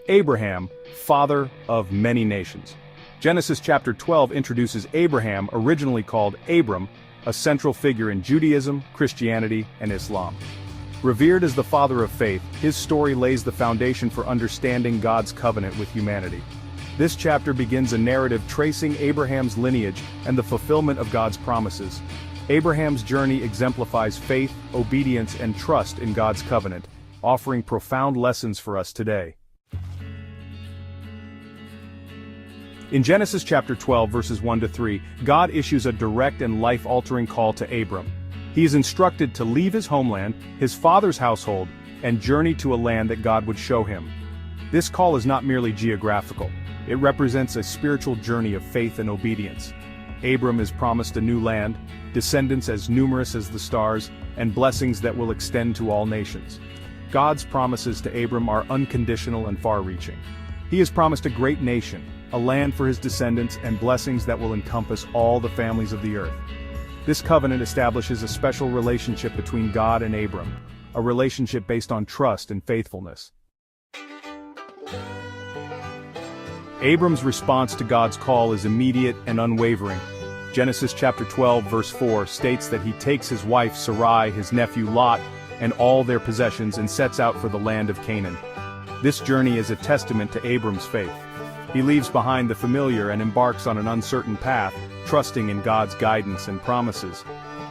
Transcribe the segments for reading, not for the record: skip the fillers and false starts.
Abraham, father of many nations. Genesis chapter 12 introduces Abraham, originally called Abram, a central figure in Judaism, Christianity, and Islam. Revered as the father of faith, his story lays the foundation for understanding God's covenant with humanity. This chapter begins a narrative tracing Abraham's lineage and the fulfillment of God's promises. Abraham's journey exemplifies faith, obedience, and trust in God's covenant, offering profound lessons for us today. In Genesis chapter 12 verses 1-3, God issues a direct and life-altering call to Abram. He is instructed to leave his homeland, his father's household, and journey to a land that God would show him. This call is not merely geographical. It represents a spiritual journey of faith and obedience. Abram is promised a new land, descendants as numerous as the stars, and blessings that will extend to all nations. God's promises to Abram are unconditional and far-reaching. He is promised a great nation, a land for his descendants, and blessings that will encompass all the families of the earth. This covenant establishes a special relationship between God and Abram, a relationship based on trust and faithfulness. Abram's response to God's call is immediate and unwavering. Genesis chapter 12 verse 4 states that he takes his wife Sarai, his nephew Lot, and all their possessions and sets out for the land of Canaan. This journey is a testament to Abram's faith. He leaves behind the familiar and embarks on an uncertain path, trusting in God's guidance and promises.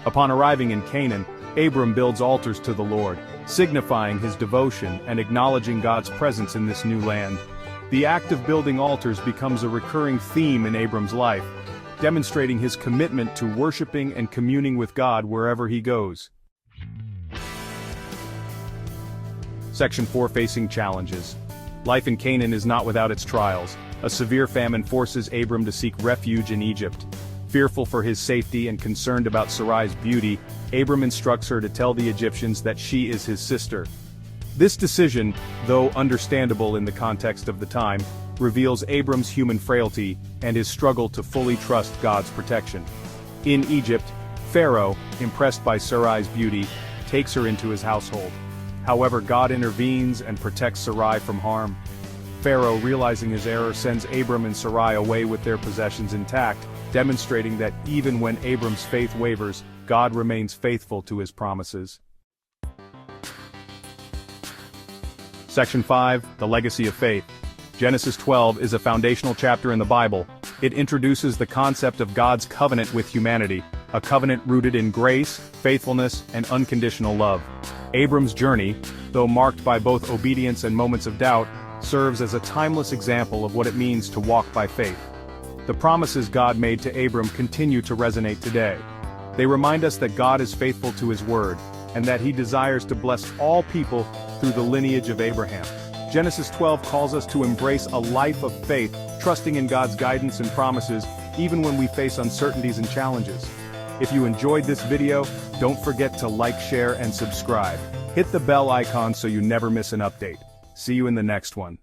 Upon arriving in Canaan, Abram builds altars to the Lord, signifying his devotion and acknowledging God's presence in this new land. The act of building altars becomes a recurring theme in Abram's life, demonstrating his commitment to worshiping and communing with God wherever he goes. Section 4 Facing Challenges. Life in Canaan is not without its trials. A severe famine forces Abram to seek refuge in Egypt. Fearful for his safety and concerned about Sarai's beauty, Abram instructs her to tell the Egyptians that she is his sister. This decision, though understandable in the context of the time, reveals Abram's human frailty and his struggle to fully trust God's protection. In Egypt, Pharaoh, impressed by Sarai's beauty, takes her into his household. However, God intervenes and protects Sarai from harm. Pharaoh, realizing his error, sends Abram and Sarai away with their possessions intact, demonstrating that even when Abram's faith wavers, God remains faithful to his promises. Section 5, The Legacy of Faith. Genesis 12 is a foundational chapter in the Bible. It introduces the concept of God's covenant with humanity, a covenant rooted in grace, faithfulness, and unconditional love. Abram's journey, though marked by both obedience and moments of doubt, serves as a timeless example of what it means to walk by faith. The promises God made to Abram continue to resonate today. They remind us that God is faithful to his word, and that he desires to bless all people through the lineage of Abraham. Genesis 12 calls us to embrace a life of faith, trusting in God's guidance and promises, even when we face uncertainties and challenges. If you enjoyed this video, don't forget to like, share, and subscribe. Hit the bell icon so you never miss an update. See you in the next one.